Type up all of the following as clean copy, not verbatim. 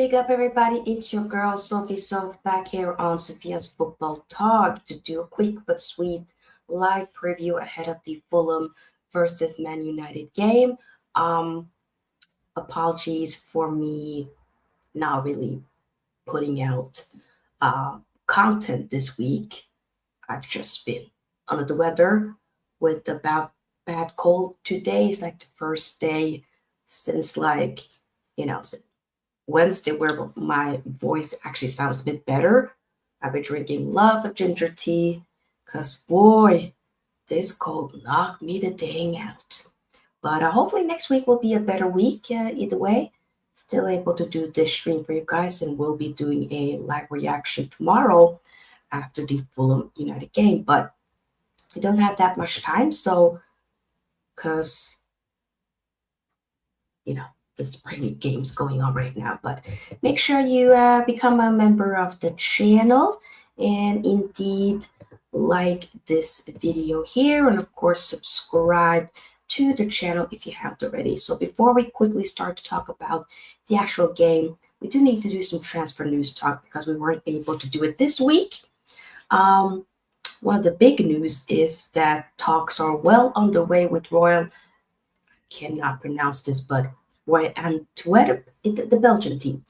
Big up, everybody. It's your girl, Sophie Soft, back here on Sophia's Football Talk to do a quick but sweet live preview ahead of the Fulham versus Man United game. Apologies for me not really putting out content this week. I've just been under the weather with a bad cold. Today is like the first day since Wednesday where my voice actually sounds a bit better. I've been drinking lots of ginger tea because, boy, this cold knocked me the dang out. But hopefully next week will be a better week either way. Still able to do this stream for you guys, and we'll be doing a live reaction tomorrow after the Fulham United game. But we don't have that much time, so because, there's pretty games going on right now. But make sure you become a member of the channel and indeed like this video here, and of course subscribe to the channel if you haven't already. So before we quickly start to talk about the actual game, we do need to do some transfer news talk because we weren't able to do it this week. One of the big news is that talks are well underway with Royal, I cannot pronounce this, but Royal Antwerp, the Belgian team,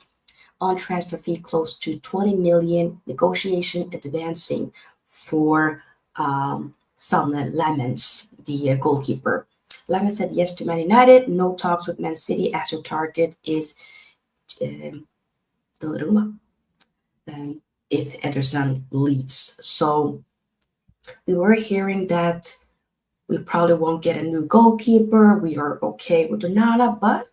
on transfer fee close to 20 million, negotiation advancing for Samuel Lemons, the goalkeeper. Lemons said yes to Man United, no talks with Man City as your target is Donnarumma if Ederson leaves. So we were hearing that we probably won't get a new goalkeeper. We are okay with Onana, but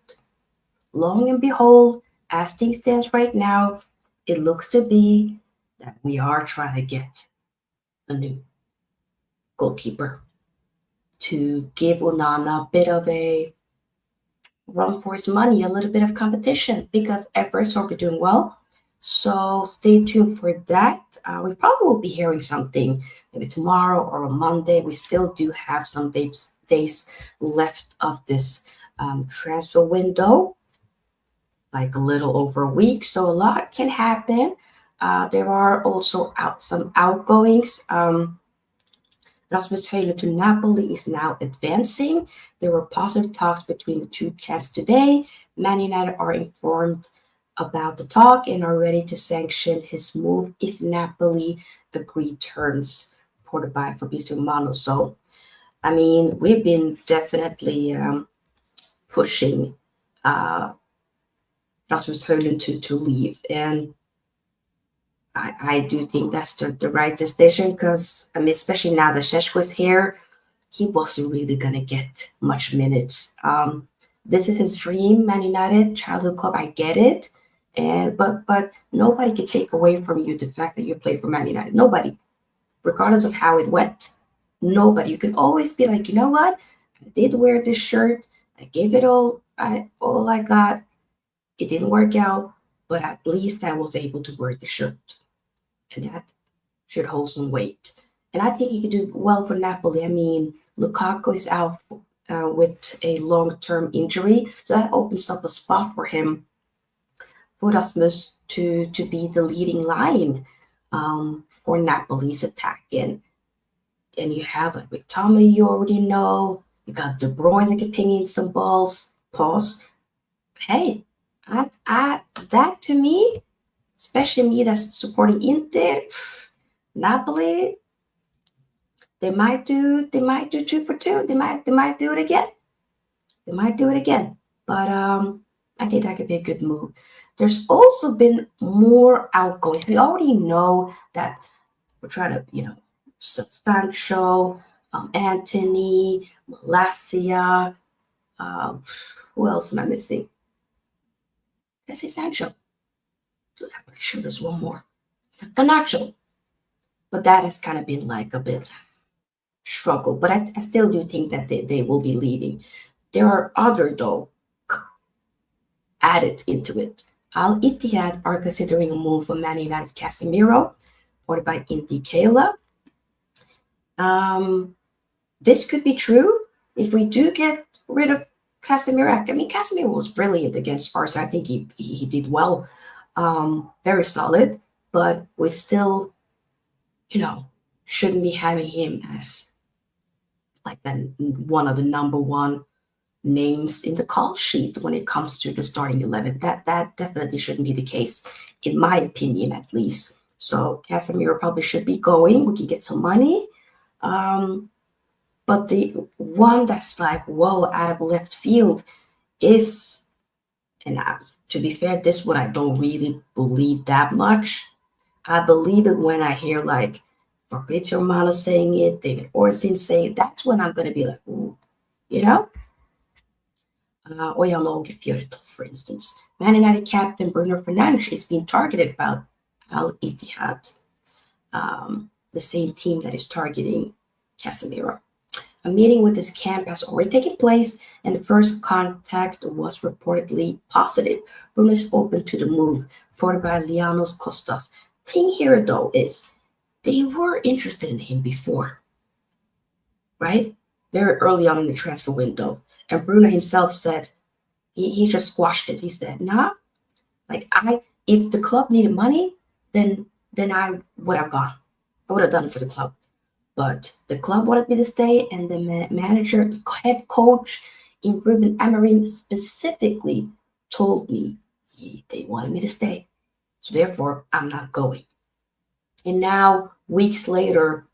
long and behold, as things stand right now, it looks to be that we are trying to get a new goalkeeper to give Onana a bit of a run for his money, a little bit of competition, because Everest will be doing well. So stay tuned for that. We probably will be hearing something maybe tomorrow or on Monday. We still do have some days left of this transfer window, like a little over a week. So a lot can happen. There are also some outgoings. Rasmus Hojlund to Napoli is now advancing. There were positive talks between the two camps today. Man United are informed about the talk and are ready to sanction his move if Napoli agree terms, reported by Fabrizio Romano. So, I mean, we've been definitely pushing Rasmus Hojlund to leave, and I do think that's the right decision because, I mean, especially now that Šeško was here, he wasn't really going to get much minutes. This is his dream, Man United, childhood club, I get it. But nobody can take away from you the fact that you played for Man United. Nobody, regardless of how it went. Nobody. You can always be like, you know what? I did wear this shirt. I gave it all I got. It didn't work out, but at least I was able to wear the shirt, and that should hold some weight. And I think he could do well for Napoli. I mean, Lukaku is out with a long-term injury, so that opens up a spot for him, for Rasmus to be the leading line for Napoli's attack. And you have like McTominay, you already know. You got De Bruyne that can ping in some balls. Pause. Hey, that to me, especially me that's supporting Inter, Napoli, they might do 2 for 2. They might do it again. But I think that could be a good move. There's also been more outgoings. We already know that we're trying to, Sancho, Anthony, Malacia. Who else am I missing? Did I say Sancho? I'm pretty sure there's one more. Garnacho. But that has kind of been like a bit struggle. But I still do think that they will be leaving. There are other, though, added into it. Al Ittihad are considering a move for Man United's Casemiro, ordered by Indicala. This could be true if we do get rid of Casemiro. I mean, Casemiro was brilliant against Arsenal. I think he did well very solid, but we still, shouldn't be having him as like one of the number one names in the call sheet when it comes to the starting 11. That definitely shouldn't be the case, in my opinion, at least. So Casemiro probably should be going. We can get some money. But the one that's like, whoa, out of left field is, and to be fair, this one I don't really believe that much. I believe it when I hear like Fabrizio Romano saying it, David Ornstein saying it. That's when I'm going to be like, ooh, you know? Oyalogi Fiorito, for instance. Man United captain Bruno Fernandes is being targeted by Al Ittihad, the same team that is targeting Casemiro. A meeting with his camp has already taken place, and the first contact was reportedly positive. Bruno is open to the move, reported by Lianos Costas. Thing here, though, is they were interested in him before, right? Very early on in the transfer window. And Bruno himself said, he just squashed it. He said, nah, if the club needed money, then I would have gone. I would have done it for the club. But the club wanted me to stay, and the manager, the head coach in Ruben Amorim specifically told me they wanted me to stay. So therefore, I'm not going. And now, weeks later,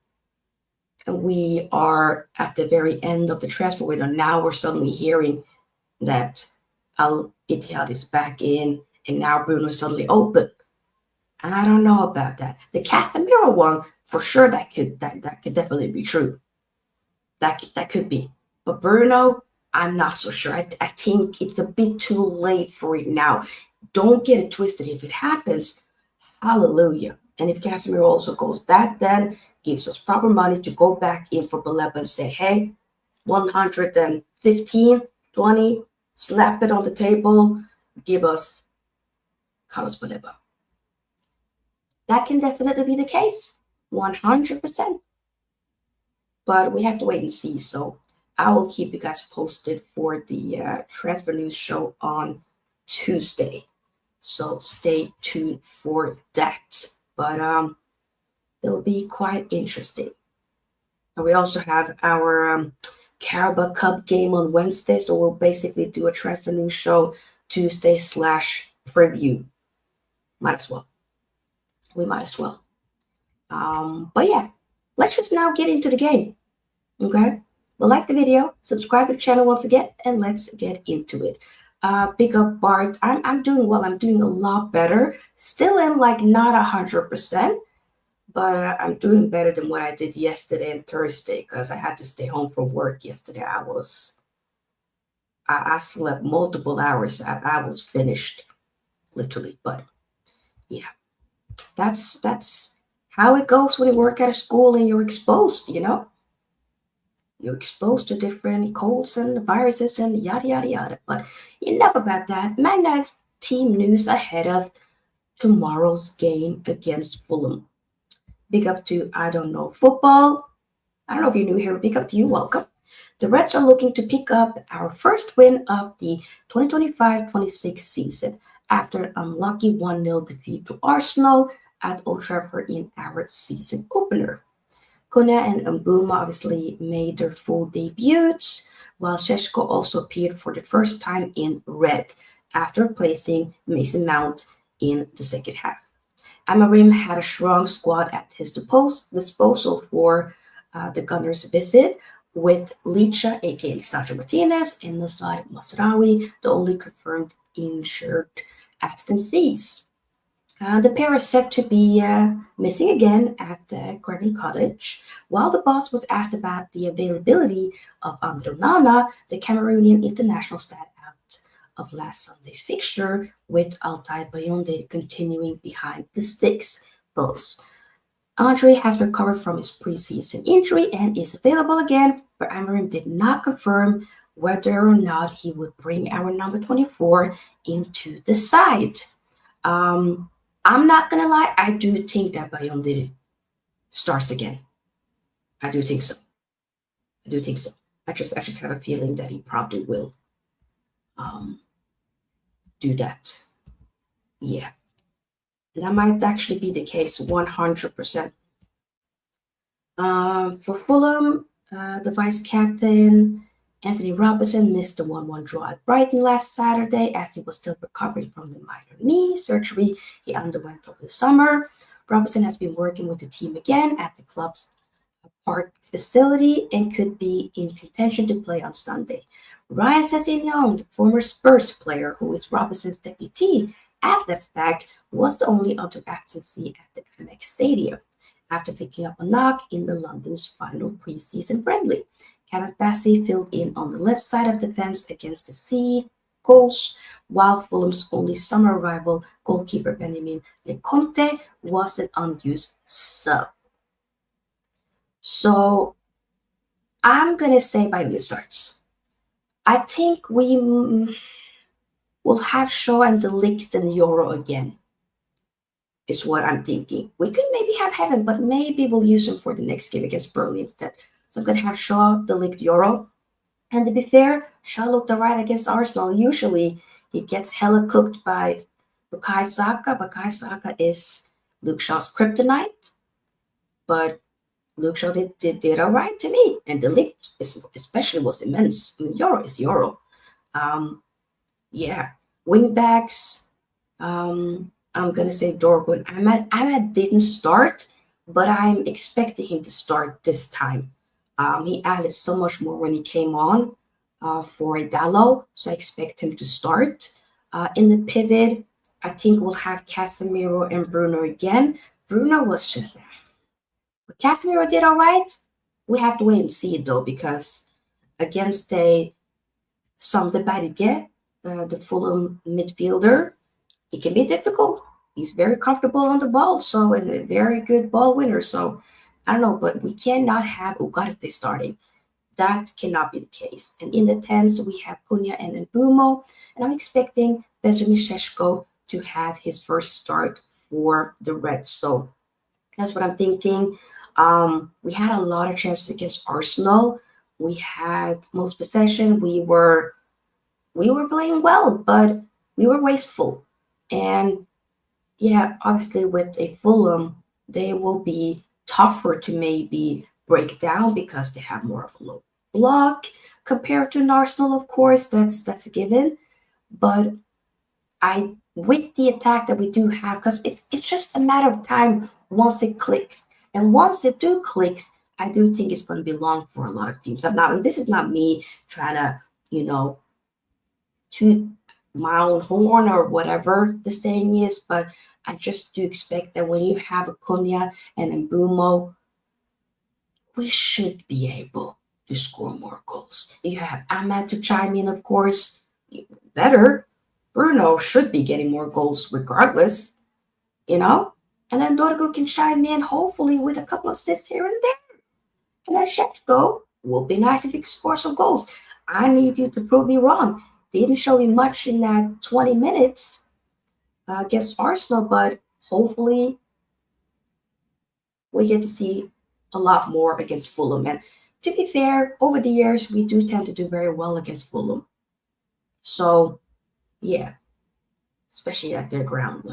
we are at the very end of the transfer window. Now we're suddenly hearing that Al Ittihad is back in, and now Bruno is suddenly open. I don't know about that. The Casemiro one, for sure, that could definitely be true. That could be. But Bruno, I'm not so sure. I think it's a bit too late for it now. Don't get it twisted. If it happens, hallelujah. And if Casemiro also goes, that then gives us proper money to go back in for Baleba and say, hey, 115, 20, slap it on the table, give us Carlos Baleba. That can definitely be the case, 100%. But we have to wait and see. So I will keep you guys posted for the transfer news show on Tuesday. So stay tuned for that. But it'll be quite interesting. And we also have our Carabao Cup game on Wednesday. So we'll basically do a transfer news show Tuesday / preview. Might as well. We might as well. But yeah, let's just now get into the game. Okay? Well, like the video, subscribe to the channel once again, and let's get into it. Big up Bart. I'm doing well. I'm doing a lot better. Still am like not 100%, but I'm doing better than what I did yesterday and Thursday because I had to stay home from work yesterday. I slept multiple hours. I was finished, literally. But yeah, that's how it goes when you work at a school and you're exposed, You're exposed to different colds and viruses and yada, yada, yada. But enough about that. Man United's team news ahead of tomorrow's game against Fulham. Big up to, I don't know, football. I don't know if you're new here. Big up to you. Welcome. The Reds are looking to pick up our first win of the 2025-26 season after an unlucky 1-0 defeat to Arsenal at Old Trafford in our season opener. Cunha and Mbeumo obviously made their full debuts, while Šeško also appeared for the first time in red after replacing Mason Mount in the second half. Amorim had a strong squad at his disposal for the Gunners' visit, with Licha, aka Lisandro Martinez, and Nosad Mazraoui, the only confirmed injured absentees. The pair are set to be missing again at Craven Cottage. While the boss was asked about the availability of Onana, the Cameroonian international sat out of last Sunday's fixture, with Altay Bayonde continuing behind the sticks. Both. Andre has recovered from his preseason injury and is available again, but Amorim did not confirm whether or not he would bring our number 24 into the side. I'm not gonna lie, I do think that Bayonde starts again. I do think so. I just have a feeling that he probably will do that. Yeah. That might actually be the case 100%. For Fulham, the vice captain, Anthony Robinson, missed the 1-1 draw at Brighton last Saturday as he was still recovering from the minor knee surgery he underwent over the summer. Robinson has been working with the team again at the club's park facility and could be in contention to play on Sunday. Ryan Sessegnon, the former Spurs player who is Robinson's deputy at left back, was the only other absentee at the Amex Stadium after picking up a knock in the London's final pre-season friendly. Kevin Bassey filled in on the left side of the fence against the Seagulls, while Fulham's only summer rival goalkeeper Benjamin Leconte was an unused sub. So I'm going to say by Lizards, I think we will have Shaw and the Ligt and Yoro again, is what I'm thinking. We could maybe have Heaven, but maybe we'll use him for the next game against Burnley instead. So I'm going to have Shaw, the Ligt, Yoro. And to be fair, Shaw looked alright against Arsenal. Usually he gets hella cooked by Bukayo Saka. Bukayo Saka is Luke Shaw's kryptonite. But Luke Shaw did alright to me. And the Ligt especially was immense. I mean, Yoro is Yoro. Yeah. Wingbacks. I'm going to say Dorgu and Ahmad didn't start, but I'm expecting him to start this time. He added so much more when he came on for Dalot, so I expect him to start. In the pivot, I think we'll have Casemiro and Bruno again. Bruno was just... But Casemiro did all right. We have to wait and see it, though, because against Sander Berge, the Fulham midfielder, it can be difficult. He's very comfortable on the ball, so and a very good ball winner. So I don't know, but we cannot have Ugarte starting. That cannot be the case. And in the 10s, we have Cunha and Mbeumo, and I'm expecting Benjamin Šeško to have his first start for the Reds. So that's what I'm thinking. We had a lot of chances against Arsenal. We had most possession. We were playing well, but we were wasteful. And yeah, obviously with a Fulham, they will be tougher to maybe break down because they have more of a low block compared to an Arsenal, of course. That's a given. But with the attack that we do have, because it's just a matter of time once it clicks. And once it clicks, I do think it's going to be long for a lot of teams. And this is not me trying to, toot my own horn or whatever the saying is, but I just do expect that when you have a Cunha and a Mbeumo, we should be able to score more goals. If you have Ahmad to chime in, of course, better. Bruno should be getting more goals regardless, And then Dorgu can chime in, hopefully, with a couple of assists here and there. And then Šeško will be nice if he can score some goals. I need you to prove me wrong. Didn't show me much in that 20 minutes against Arsenal, but hopefully we get to see a lot more against Fulham. And to be fair, over the years, we do tend to do very well against Fulham. So, yeah, especially at their ground,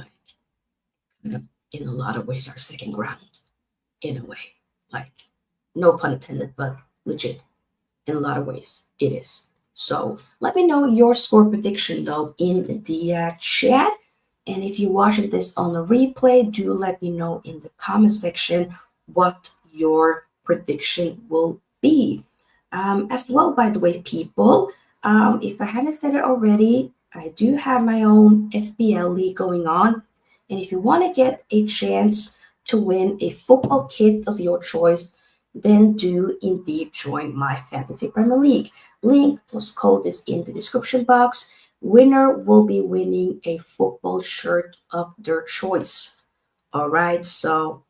in a lot of ways, our second ground, in a way. No pun intended, but legit. In a lot of ways, it is. So let me know your score prediction, though, in the chat. And if you're watching this on a replay, do let me know in the comment section what your prediction will be. As well, by the way, people, if I haven't said it already, I do have my own FPL league going on. And if you want to get a chance to win a football kit of your choice, then do indeed join my Fantasy Premier League. Link plus code is in the description box. Winner will be winning a football shirt of their choice. All right, so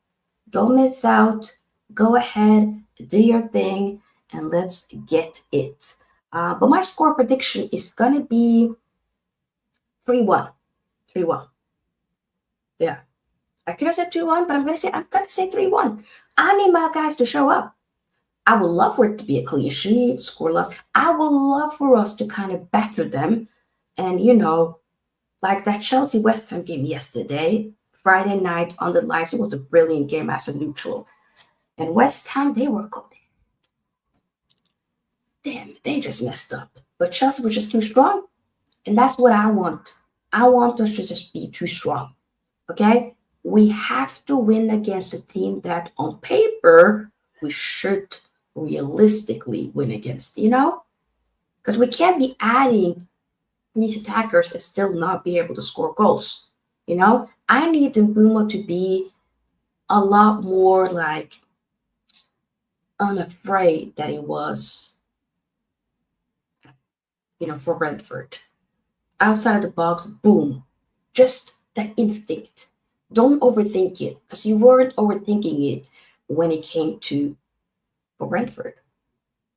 don't miss out. Go ahead, do your thing, and let's get it. But my score prediction is going to be 3-1. 3-1. Yeah. I could have said 2-1, but I'm gonna say 3-1. I need my guys to show up. I would love for it to be a clean sheet, scoreless. I would love for us to kind of batter them. And like that Chelsea West Ham game yesterday, Friday night on the lights. It was a brilliant game as a neutral. And West Ham, they were cold. Damn, they just messed up. But Chelsea was just too strong. And that's what I want. I want us to just be too strong. Okay? We have to win against a team that on paper we should realistically win against, Because we can't be adding these attackers and still not be able to score goals. I need Mbeumo to be a lot more like unafraid that he was, for Brentford. Outside the box, boom. Just that instinct. Don't overthink it, because you weren't overthinking it when it came to for Brentford.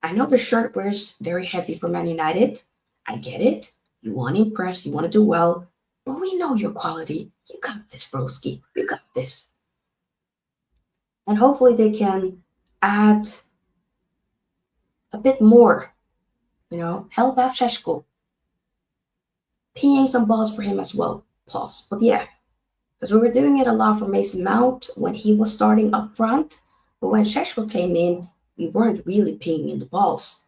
I know the shirt wears very heavy for Man United. I get it. You want to impress, you want to do well, but we know your quality. You got this, broski. You got this. And hopefully they can add a bit more, help out Šeško. Pinging some balls for him as well. Pause. But yeah, because we were doing it a lot for Mason Mount when he was starting up front. But when Šeško came in, we weren't really pinging the balls.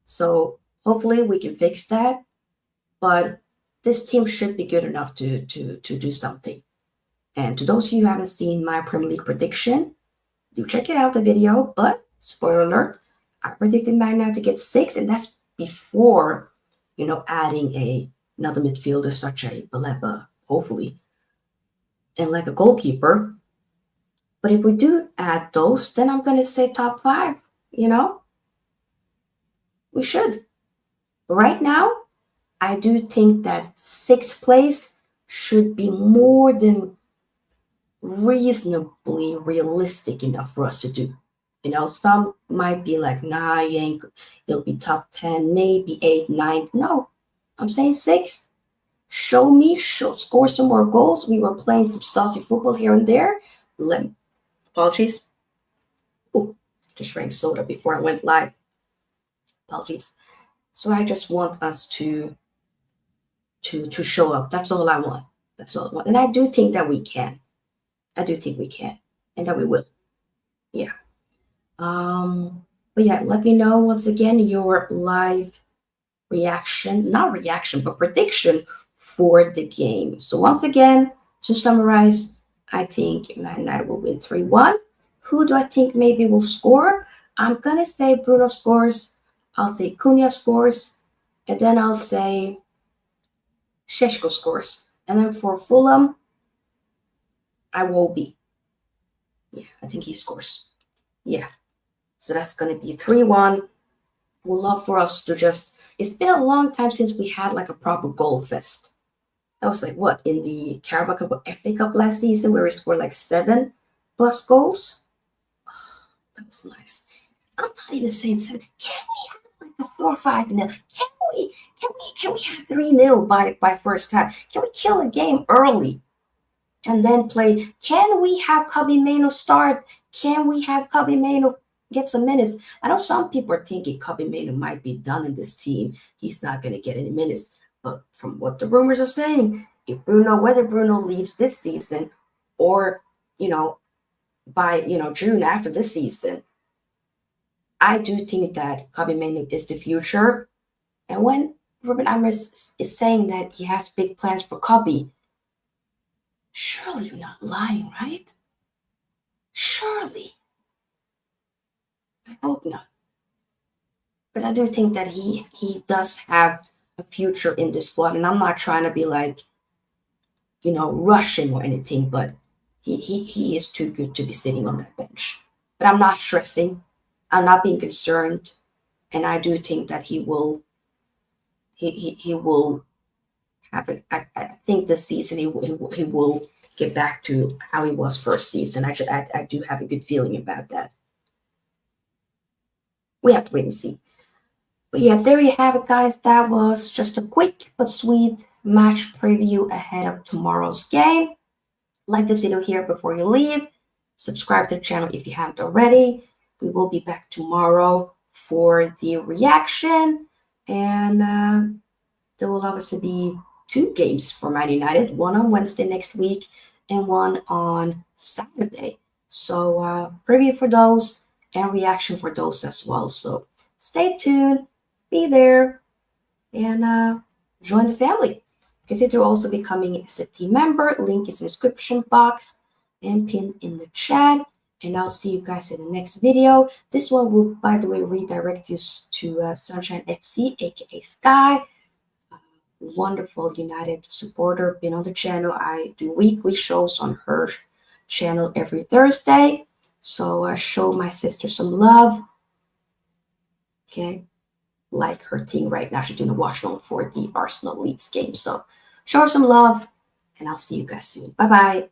So hopefully we can fix that. But this team should be good enough to do something. And to those of you who haven't seen my Premier League prediction, do check it out, the video. But spoiler alert, I predicted Man United to get 6, and that's before, adding another midfielder such as Baleba, hopefully, and like a goalkeeper. But if we do add those, then I'm going to say top 5, We should. But right now, I do think that 6th place should be more than reasonably realistic enough for us to do. Some might be like, nah, it'll be top 10, maybe 8, 9. No, I'm saying 6. Show me, score some more goals. We were playing some saucy football here and there. Apologies. Oh, just drank soda before I went live. Apologies. So I just want us to show up. That's all I want. That's all I want. And I do think that we can. And that we will. Yeah. But yeah, let me know once again your live reaction, not reaction, but prediction for the game. So once again, to summarize, I think Man United will win 3-1. Who do I think maybe will score? I'm going to say Bruno scores. I'll say Cunha scores. And then I'll say Šeško scores. And then for Fulham, Iwobi. Yeah, I think he scores. Yeah. So that's going to be 3-1. We'd love for us to just... It's been a long time since we had like a proper goal fest. That was like what? In the Carabao Cup or FA Cup last season where we scored like 7+ goals? Oh, that was nice. I'm not even saying 7. Can we have like a 4 or 5-0? Can we have 3-0 by first half? Can we kill a game early and then play? Can we have Casemiro start? Can we have Casemiro get some minutes? I know some people are thinking Casemiro might be done in this team. He's not going to get any minutes. But from what the rumors are saying, whether Bruno leaves this season or, by, June after this season, I do think that Casemiro is the future. And when Ruben Amorim is saying that he has big plans for Cabi, surely you're not lying, right? Surely. I hope not. Because I do think that he does have a future in this squad. And I'm not trying to be like, rushing or anything, but he is too good to be sitting on that bench. But I'm not stressing. I'm not being concerned. And I do think that he will have it. I think this season he will get back to how he was first season. I do have a good feeling about that. We have to wait and see. But yeah, there you have it, guys. That was just a quick but sweet match preview ahead of tomorrow's game. Like this video here before you leave. Subscribe to the channel if you haven't already. We will be back tomorrow for the reaction. And there will obviously be 2 games for Man United. One on Wednesday next week and one on Saturday. So preview for those and reaction for those as well. So stay tuned, be there, and join the family. Consider also becoming a team member. Link is in the description box and pinned in the chat. And I'll see you guys in the next video. This one will, by the way, redirect you to Sunshine FC, aka Sky. Wonderful United supporter, been on the channel. I do weekly shows on her channel every Thursday. So show my sister some love. Okay. Like her team right now. She's doing a watch along for the Arsenal Leeds game. So show her some love, and I'll see you guys soon. Bye-bye.